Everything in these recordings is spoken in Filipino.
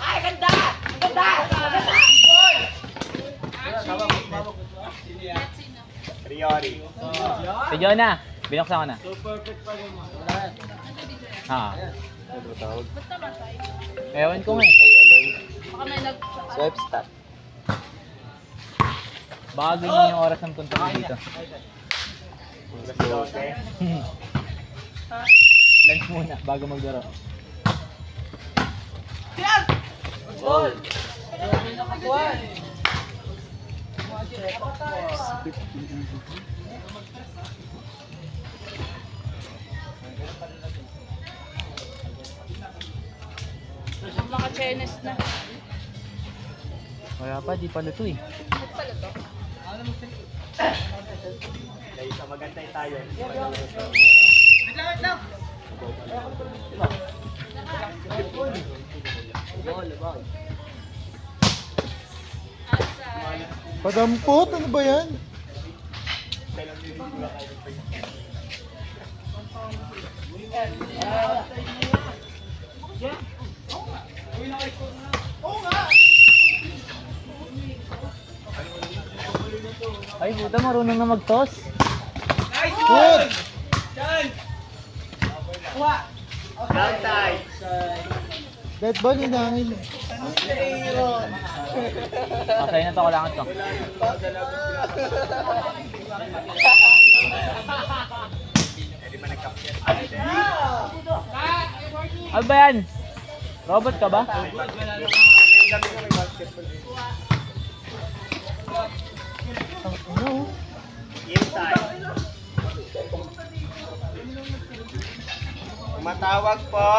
Ay, ganda! Ganda! Ganda! Riori. Si Jonah, binuksan ko na. So perfect pa rin mo. Ha. Ano ba tawag? Ba't namatay? Ewan ko nga eh. Ay, alam. Baka may nag... Swipe stop. Baka ganyan yung oras ng punta ko dito. Lunch muna, bago maglaro. Goal! Mga chenes na. Wala pa, di pa luto eh. Ba't pala to? Kaya sa magantay tayo. Padampot, ano ba yan? Ay, puta, marunong na mag-toss. Good! Downside. Dead ball, inangin. Masaya na to, kailangan to. Hindi man nag-capture. Ano ba yan? Robot ka ba? May gabi ko may basketball. Ano? Inside. Tumatawag po.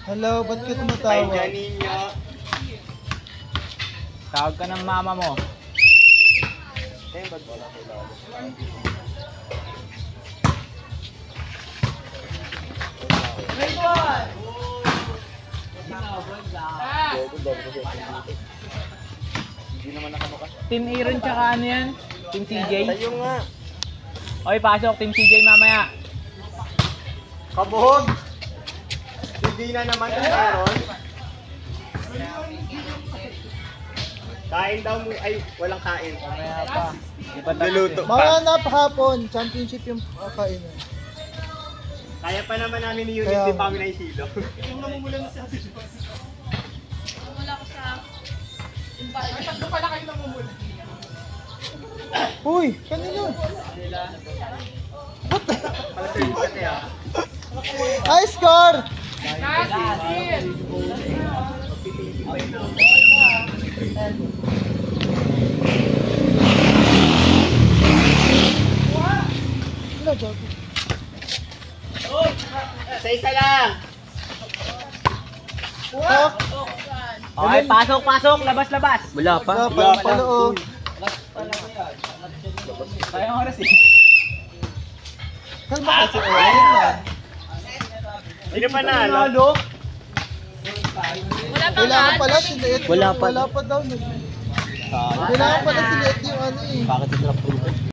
Hello, ba't ka Kay tumatawag? Janinyo. Tawag ka ng mama mo. Eh, ba't wala ko lang? Hindi naman nakabukas. Team Aaron tsaka ano yan? Team CJ? Sa'yo nga. Okay, pasok. Team CJ mamaya. Kabuhog! Hindi na naman kung meron. Kain daw mo. Ay, walang kain. Mamaya pa. Di pa tapos Niluto eh. Mga pa. napakapon, championship yung kainan. Kaya pa naman namin ni Eunice, Kaya- di pa kami naisilo. Wala ko sa... Ay, tatlo pala kayo namumula. Uy, kanino? Pala service ka kaya. Ay, score! Wala, joke. Isa-isa lang. Oh, Okay, pasok, pasok. Labas, labas. Wala wala pa pala, oh. Sayang oras eh. Kalma kasi, oh. Ayun na. Sino panalo? Wala pa Kailangan nga. pala si Liet. Wala pa daw. Kailangan pala si Liet yung ano eh. Bakit ito na